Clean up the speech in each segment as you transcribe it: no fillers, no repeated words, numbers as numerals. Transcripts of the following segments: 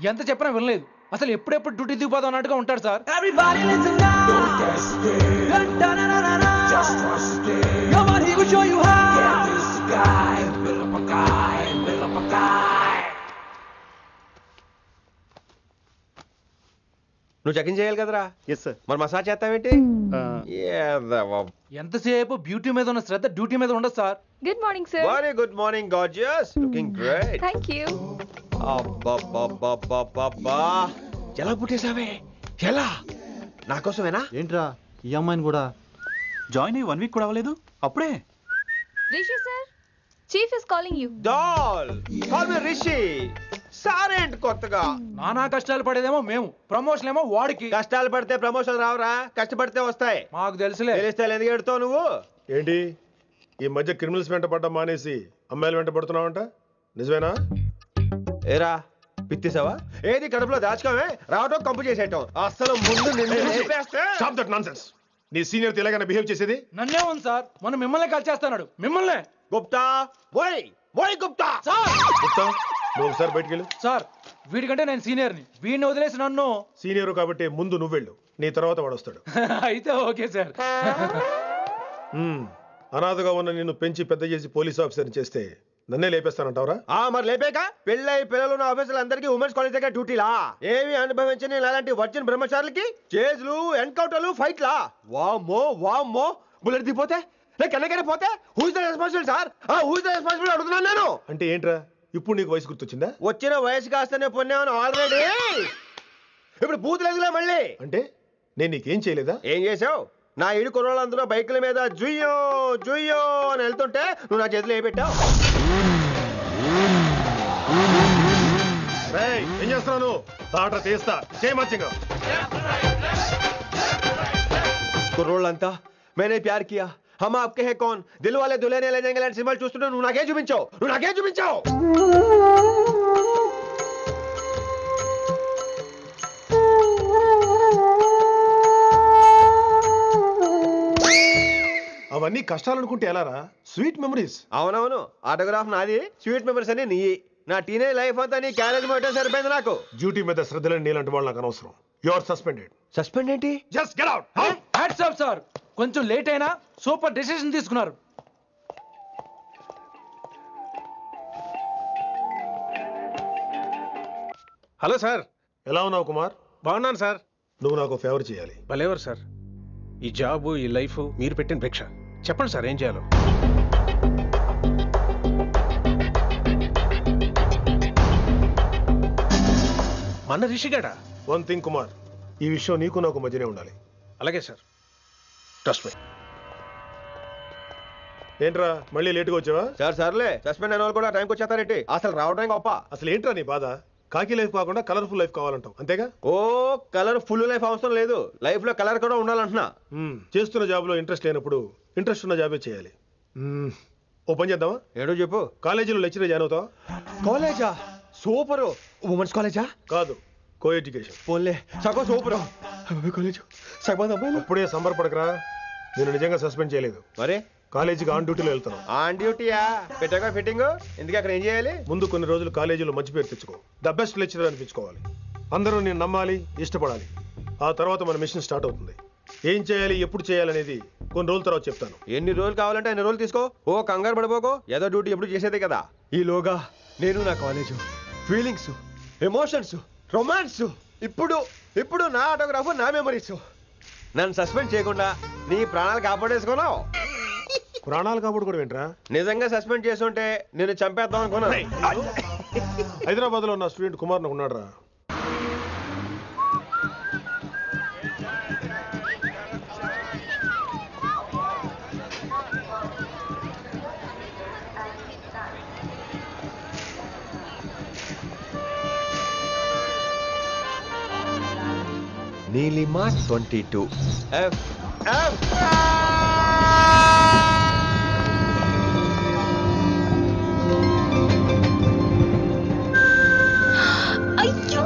ఎంత చెప్పినా వినలేదు. అసలు ఎప్పుడెప్పుడు డ్యూటీ దిగిపోదాం అన్నట్టుగా ఉంటాడు సార్. నువ్వు చెకింగ్ చేయాలి కదరా? Yes sir. మరి మసాజ్ చేస్తావేంటి? ఎంతసేపు బ్యూటీ మీద ఉన్న శ్రద్ధ డ్యూటీ మీద ఉండదు sir. Good morning sir. Very good morning gorgeous, looking great. Thank you. అబ్బబ్బబ్బబ్బబ్బా, ఎలా పుట్టేసావే? ఎలా? నా కోసమేనా? ఏంట్రా ఈ అమ్మాయిని కూడా జాయిన్ అయ్యి 1 వీక్ కూడా అవ్వలేదు అప్పుడే. Rishi sir, chief is calling you. Doll call me Rishi. సారేంటి కొత్తగా? నానా కష్టాలు పడేదేమో మేము, ప్రమోషన్ ఏమో వాడికి. కష్టాలు పడితే ప్రమోషన్ రావురా, కష్టపడితే వస్తాయి. మాకు తెలుసులే. తెలిస్తే ఎందుకు ఎడుతావు నువ్వు? ఏంటి ఈ మధ్య క్రిమినల్స్ వెంట పడ్డం మానేసి అమ్మాయిలు వెంట పడుతున్నావంట, నిజమేనా? ఏరా పిత్తిసావా? ఏది కడుపులో దాచుకోవే, రావటం కంపు చేసేయటం. అసలు ముందు నిన్ను లేపేస్తే. Stop that nonsense. నీ సీనియర్ ఇలాగైనా బిహేవ్ చేసేది? నన్నే ఉంది సార్, మనం మిమ్మల్ని కాల్ చేస్తున్నాడు. మిమ్మల్నే. గుప్తా ఓయ్ ఓయ్ గుప్తా. గుప్తా, నువ్వు ఒకసారి బయటికి వెళ్ళు. సార్ వీడికంటే నేను సీనియర్ని, వీడిని వదిలేసి నన్ను. సీనియర్ కాబట్టి ముందు నువ్వు వెళ్ళు, నీ తర్వాత వాడు వస్తాడు. అయితే ఓకే సార్. అనాథగా ఉన్న నిన్ను పెంచి పెద్ద చేసి పోలీస్ ఆఫీసర్ని చేస్తే నన్నే లేపేస్తానంటావరా? మరి లేపాక పెళ్ళై పిల్లలు ఉన్న ఆఫీసులందరికీ ఉమెన్స్ కాలేజ్ దగ్గర డ్యూటీలా? ఏమి అనుభవించని అలాంటి వర్జిన్ బ్రహ్మచారులకి చేజ్లు, ఎన్కౌంటర్లు, ఫైట్లా? వామ్మో వామ్మో, బుల్లెట్ దిగిపోతే కన్నకనే పోతే who is the responsible sir? Who is the responsible అడుగుతున్నాను నేను. అంటే ఏంట్రా, ఇప్పుడు నీకు వయసు గుర్తొచ్చిందా? వచ్చిన వయసు కాస్తనే పొన్నాను ఆల్రెడీ. ఇప్పుడు బూత్ లేదులే మళ్ళీ. అంటే నేను నీకేం చేయలేదా? ఏం చేసావు? నా ఇడు కుర్రోళ్ళందరూ బైకుల మీద జుయ్యో జుయ్యో అని వెళ్తుంటే నువ్వు నా చేతిలో ఏ పెట్టావు? ఏం చేస్తున్నాను? తాట తీస్తా చేయమచ్చంగా. కుర్రోళ్ళంతా मैंने प्यार किया, हम आपके हैं कौन, दिल वाले दुल्हने ले जाएंगे లాంటి సినిమాలు చూస్తుంటే నువ్వు నాకే చూపించావు. అవన్నీ కష్టాలనుకుంటే ఎలారా? Sweet memories. అవునవును, ఆటోగ్రాఫ్ నాది, స్వీట్ మెమరీస్ అని నీ. నా టీనేజ్ లైఫ్ అంతా నీ క్యారేజ్ మొట్టే సరిపోయింది నాకు. డ్యూటీ మీద శ్రద్ధలేని నీలాంటి వాళ్ళు నాకు అనవసరం. You are suspended. సస్పెండ్ ఏంటి? Just get out. Hats off sir, కొంచెం లేట్ అయినా సూపర్ డెసిషన్ తీసుకున్నారు. Hello sir. ఎలా ఉన్నావు కుమార్? బాగున్నాను సార్. నువ్వు నాకు ఫేవర్ చేయాలి. భలేవారు సార్. ఈ జాబు, ఈ లైఫ్ మీరు పెట్టిన భిక్ష. చెప్పండి సార్ ఏం చేయాలో. మన రిషిగాడా? వన్ థింగ్ కుమార్, ఈ విషయం నీకు నాకు మధ్యనే ఉండాలి. అలాగే సార్, ట్రస్ట్ మీ. ఏంట్రా మళ్ళీ లేటుగా వచ్చావా? సర్లే, సస్పెండ్ అయిన వాళ్ళు కూడా టైంకి వచ్చేస్తారేంటి? అసలు రావడానికి గొప్ప. అసలు ఏంట్రా నీ బాధ? కాకి లైఫ్ కాకుండా కలర్ఫుల్ లైఫ్ కావాలంటావు, అంతేగా? ఓ కలర్ ఫుల్ లైఫ్ అవసరం లేదు, లైఫ్ లో కలర్ కూడా ఉండాలంటున్నా. చేస్తున్న జాబ్ లో ఇంట్రెస్ట్ లేనప్పుడు ఇంట్రెస్ట్ ఉన్న జాబే చేయాలి. ఓ పని చేద్దామా? ఏడో చెప్పు. కాలేజీలో లెక్చరర్ జాయిన్ అవుతావా? కాలేజా? సూపర్. ఉమెన్స్ కాలేజా? కాదు, కో ఎడ్యుకేషన్. పోన్లే, సగం సూపర్. కాలేజ్ సగం అమ్మాయిలు. అప్పుడే సంబరపడకరా, నేను నిజంగా సస్పెండ్ చేయలేదు. మరే కాలేజీకి ఆన్ డ్యూటీలో వెళ్తున్నాను. ఆన్ డ్యూటీయా? పెట్టాక ఫిట్టింగ్ ఎందుకు? అక్కడ ఏం చేయాలి? ముందు కొన్ని రోజులు కాలేజీలో మంచి పేరు తెచ్చుకో, ద బెస్ట్ లెక్చరర్ అనిపించుకోవాలి. అందరూ నేను నమ్మాలి, ఇష్టపడాలి. ఆ తర్వాత మన మిషన్ స్టార్ట్ అవుతుంది. ఏం చేయాలి, ఎప్పుడు చేయాలనేది కొన్ని రోజుల తర్వాత చెప్తాను. ఎన్ని రోజులు కావాలంటే అన్ని రోజులు తీసుకో. ఓ కంగారు పడిపోకో, ఏదో డ్యూటీ ఎప్పుడు చేసేదే కదా. ఈలోగా నేను నా కాలేజు, ఫీలింగ్స్, ఎమోషన్స్, రొమాన్స్, ఇప్పుడు నా ఆటోగ్రాఫ్, నా మెమరీస్. నన్ను సస్పెండ్ చేయకుండా నీ ప్రాణాలు కాపాడేసుకున్నావు. ప్రాణాలు కాబట్టి కూడా ఏంట్రా? నిజంగా సస్పెండ్ చేసుంటే నేను చంపేద్దాం అనుకున్నా. హైదరాబాద్ లో ఉన్న స్టూడెంట్ కుమార్ నాకు ఉన్నాడు రా. Neelima 22 F F. అయ్యో,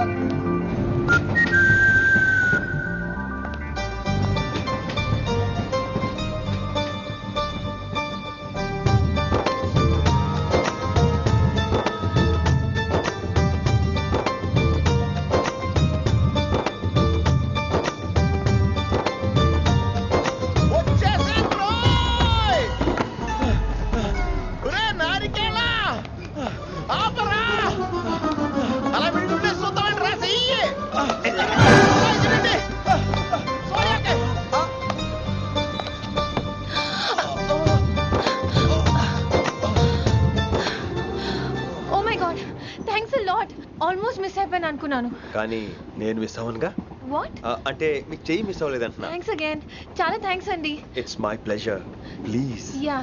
మర్చిపోయాను అనుకున్నాను. కానీ నేను మిస్ అవ్వనుగా. వాట్? అంటే మీకు చెయ్యి మిస్ అవ్వలేదంటున్నా. Thanks again. చాలా థ్యాంక్స్ అండి. It's my pleasure. Please. Yeah.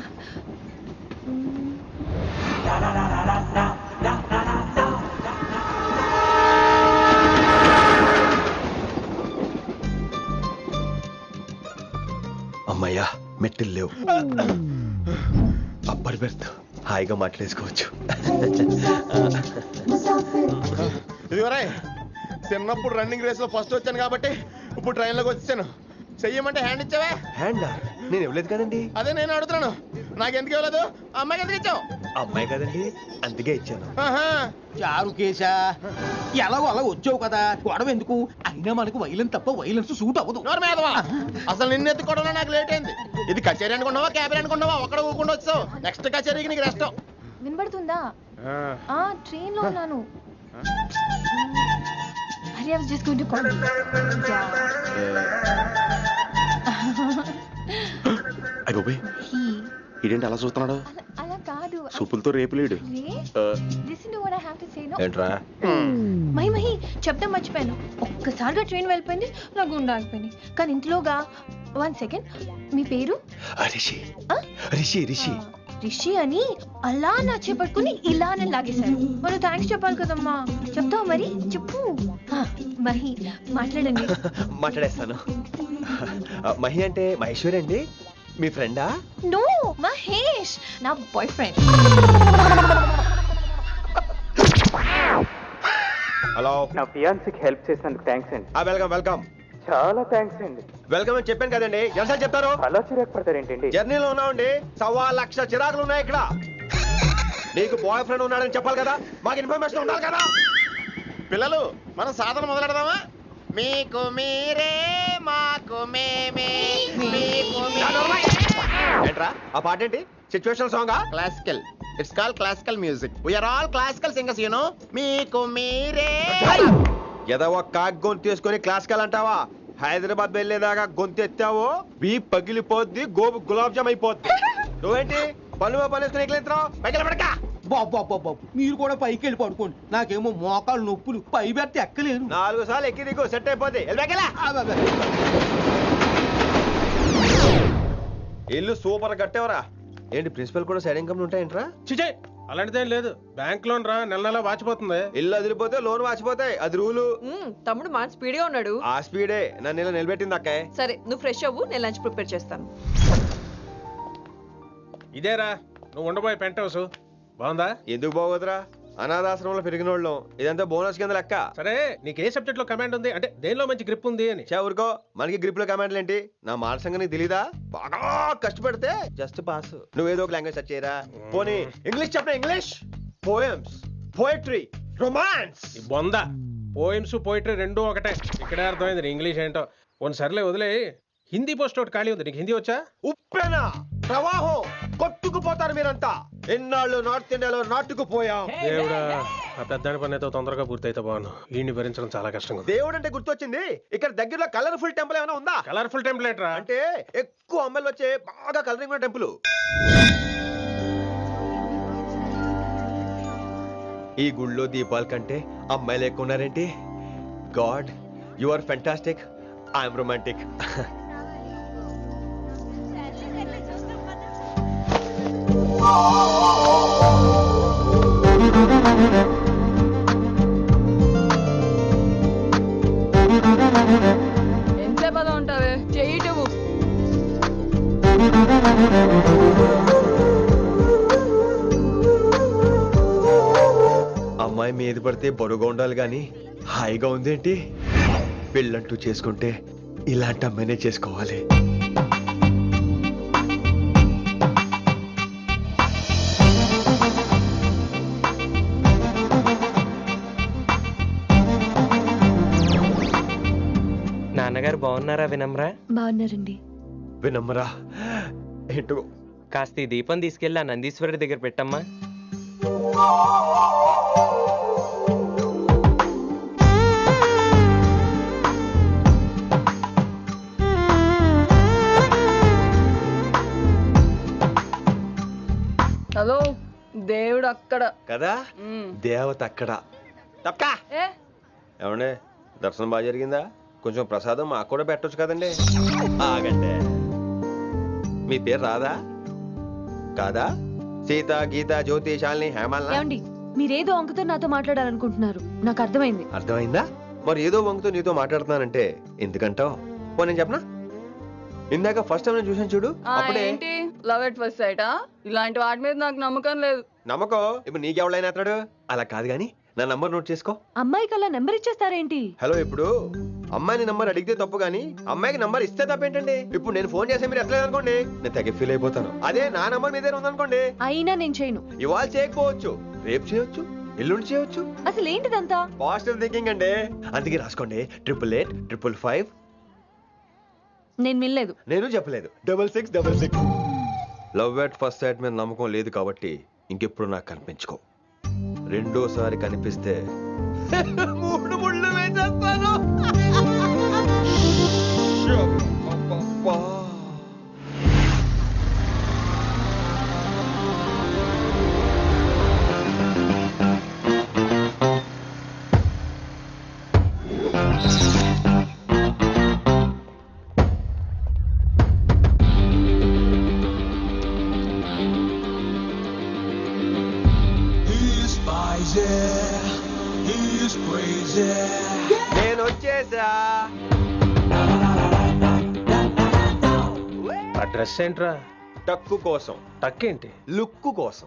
అమ్మయ్యా, మెట్టులు లేవు. అప్పర్ బెర్త్, హాయిగా మాట్లాడేసుకోవచ్చు. ఇదివరే చిన్నప్పుడు రన్నింగ్ రేస్ లో ఫస్ట్ వచ్చాను కాబట్టి ఇప్పుడు ట్రైన్ లోకి వచ్చాను. చెయ్యమంటే హ్యాండ్ ఇచ్చావే. హ్యాండా? నేను ఇవ్వలేదు కదండి. అదే నేను అడుగుతున్నాను, నాకెందుకు ఇవ్వలేదు? అమ్మాయికి ఎందుకు ఇచ్చావు? అమ్మాయి కదండి, అందుకే ఇచ్చాను. ఆహా. చారు కేశా, ఎలాగో అలా వచ్చావు కదా, గొడవ ఎందుకు? అయినా మనకు వైలెన్స్ తప్ప వైలెన్స్ సూట్ అవ్వదు. నోరు మీదవా. అసలు నిన్ను ఎత్తుకోవడంలో నాకు లేట్ అయింది. ఇది కచేరీ అనుకున్నావా, క్యాబిన్ అనుకున్నావా? ఒక్కడ ఊకుండా వచ్చావు. నెక్స్ట్ కచేరీకి నీకు రెస్ట్. వినబడుతుందా? ట్రైన్ లో ఉన్నాను. I was just going to call you. అయ్యోబే, ఇదేంటి అలా చూస్తున్నాడు? అలా కాదు. సూపులతో రేపు లేడు. Listen to what I have to say, no? ఏంట్రా? మహి చెప్తా మర్చిపోయాను. ఒక్కసారిగా ట్రైన్ వెళ్ళిపోయింది, నా గుండె ఆగిపోయింది. కానీ ఇంట్లోగా 1 సెకండ్, మీ పేరు? రిషి. ఆ? రిషి రిషి. రిషి అని అలా నా చేపట్టుకుని ఇలానే లాగేశారు. మనం థ్యాంక్స్ చెప్పాలి కదమ్మా. చెప్తావు మరి? చెప్పు. మహి మాట్లాడండి. మాట్లాడేస్తాను. మహి అంటే మహేశ్వరి అండి, మీ ఫ్రెండా? నో, మహేష్ నా బాయ్ ఫ్రెండ్. హలో. నా ఫియాన్సీకి హెల్ప్ చేసినందుకు థ్యాంక్స్ అండి. Welcome welcome. చాలా థ్యాంక్స్ అండి. వెల్కమ్ అని చెప్పాను కదండి, ఎన్నిసార్లు చెప్తారు? అలా చిరాకు పడతారేంటండి? జర్నీలో ఉన్నామండి, 1,00,000 చిరాకులు ఉన్నాయి ఇక్కడ. నీకు బాయ్ ఫ్రెండ్ ఉన్నాడని చెప్పాలి కదా, మాకు ఇన్ఫర్మేషన్ ఉండాలి కదా. పిల్లలు, మనం సాధన మొదలెడదామా? మీకు మీరే, మాకు మేమే, మీకు ఏంట్రా ఆ పాట ఏంటి? సిచ్యువేషన్ సాంగా? Classical. It's call classical music. We're all classical singers, you know. మీకు మీరే. ఏదో ఒక కాక్ గొంతు తీసుకొని క్లాసికల్ అంటావా? హైదరాబాద్ వెళ్ళేదాకా గొంతు ఎత్తావో బీ పగిలిపోద్ది, గోబు గులాబ్ జామ్ అయిపోద్ది. నువ్వేంటి పనులు పనేసుకుని ఎక్కలేదురావు? పైకి పడక. బాబు మీరు కూడా పైకి వెళ్ళి పడుకోండి. నాకేమో మోకాలు నొప్పులు, పై బెర్త ఎక్కలేను. 4 సార్లు ఎక్కి దిగు, సెట్ అయిపోద్ది. ఇల్లు సూపర్ కట్టేవరా. ఏంటి ప్రిన్సిపల్ కూడా సైడ్ ఇన్కమ్ ఉంటాయంట్రా? చిచే, అలాంటిదేం లేదు. బ్యాంక్ లోన్ రా, నెల నెల వాచిపోతుంది. ఇల్లు అదిరిపోతే లోన్ వాచిపోతాయి, అది రూలు. తమ్ముడు మాట స్పీడ్గా ఉన్నాడు. ఆ స్పీడే నన్ను ఇలా నిలబెట్టింది అక్కాయ్. సరే, నువ్వు ఫ్రెష్ అవ్వు, నేను లంచ్ ప్రిపేర్ చేస్తాను. ఇదేరా నువ్వు ఉండబోయే పెంట్ హౌస్. బాగుందా? ఎందుకు బాగోదురా, అనాథాశ్రమంలో పెరిగినోళ్ళం. ఇదంతా బోనస్ కింద లెక్క. సరే, నీకు ఏ సబ్జెక్ట్ లో కమాండ్ ఉంది, అంటే దేనిలో మంచి గ్రిప్ ఉంది అని. ఊరుకో, మనకి గ్రిప్ లో కమాండ్లు ఏంటి? నా మాట సంగతి నీకు తెలీదా? బాగా కష్టపడితే జస్ట్ పాస్. నువ్వేదో ఒక లాంగ్వేజ్ సెర్చ్ చేయరా. పోనీ ఇంగ్లీష్ చెప్పిన ఇంగ్లీష్, పోయమ్స్, పోయట్రీ, రొమాన్స్. ఈ బొంద పోయిమ్స్ పోయిటరీ రెండూ ఒకటే. ఇక్కడే అర్థమైంది నీ ఇంగ్లీష్ ఏంటో. కొన్ని సర్లే వదిలే. హిందీ పోస్ట్ ఒకటి ఖాళీ ఉంది, నీకు హిందీ వచ్చా? ఉప్పెన ప్రవాహం కొట్టుకుపోతారు మీరంతా. ఎన్నాళ్ళు నార్త్ ఇండియాలో నాటుకుపోయాం. దేవుడా, ఆ పెద్దాని పని అయితే తొందరగా పూర్తయితే బాగున్నాను. వీడిని భరించడం చాలా కష్టంగా ఉంది. దేవుడు అంటే గుర్తొచ్చింది, ఇక్కడ దగ్గరలో కలర్ఫుల్ టెంపుల్ ఏమైనా ఉందా? కలర్ఫుల్ టెంప్లెట్ రా. అంటే ఎక్కువ అమ్మాయిలు వచ్చే బాగా కలరింగ్ ఉన్న టెంపుల్. ఈ గుళ్ళో దీపాల కంటే అమ్మాయిలు ఎక్కువ ఉన్నారేంటి? God, you are fantastic, I'm romantic. ఎంత పదం ఉంటావే, చేయటము. అమ్మాయి మీద పడితే బరువుగా ఉండాలి గాని హాయిగా ఉందేంటి? పెళ్ళంటూ చేసుకుంటే ఇలాంటి అమ్మాయినే చేసుకోవాలి. నాన్నగారు బాగున్నారా వినమ్రా? బాగున్నారండి. వినమ్రా ఏంటో. కాస్త ఈ దీపం తీసుకెళ్ళి ఆ నందీశ్వరుడి దగ్గర పెట్టమ్మా. హలో, దేవుడు అక్కడ కదా, దేవత అక్కడ. తప్పకా ఏ ఏమండే దర్శనం బాగా జరిగిందా? కొంచెం ప్రసాదం మాకు కూడా పెట్టొచ్చు కదండి. ఆగండి, మీ పేరు రాదా కాదా? సీత, గీత, జ్యోతి, శాలిని, హేమల్నా? ఏమండి మీరేదో అంకుతో నాతో మాట్లాడాలనుకుంటున్నారు, నాకు అర్థమైంది. అర్థమైందా? మరి ఏదో వంగుతో నీతో మాట్లాడుతున్నానంటే ఎందుకంటావు? పో నేను చెప్పనా? ఇందాక ఫస్ట్ టైం నేను చూసాను చూడు, అప్పుడే ఏంటి లవ్ ఎట్ ఫస్ట్ సైటా? ఇలాంటి వాటి మీద నాకు నమ్మకం లేదు. నమ్మకం ఇప్పుడు నీకెవడైనా అతడు అలా కాదు గాని నా నంబర్ నోట్ చేసుకో. అమ్మాయికి అలా నెంబర్ ఇచ్చేస్తారేంటి? హలో, ఇప్పుడు అమ్మాయిని నంబర్ అడిగితే తప్పు గానీ అమ్మాయికి నంబర్ ఇస్తే తప్పేంటండి? ఇప్పుడు నేను ఫోన్ చేస్తే మీరు ఎట్లేదు అనుకోండి, నేను తెగ ఫీల్ అయిపోతాను. అదే నా నంబర్ మీ దగ్గర ఉందనుకోండి, అయినా నేను చేయను. ఇవాళ చేయకపోవచ్చు, రేపు చేయొచ్చు, ఎల్లుండి చేయొచ్చు. అసలు ఏంటిదంతా? పాజిటివ్ థింకింగ్ అండి. అందుకే రాసుకోండి 888 555. నేను వినలేదు. నేను చెప్పలేదు 6666. లవ్ ఎట్ ఫస్ట్ సైట్ మీద నమ్మకం లేదు కాబట్టి ఇంకెప్పుడు నాకు కనిపించుకో. రెండోసారి కనిపిస్తే 3 ముళ్ళు వేసేస్తాను. అబ్బబ్బా. నేను వచ్చేసా. ఆ డ్రెస్ ఏంట్రా? టక్కు కోసం, టక్కేంటి? లుక్కు కోసం.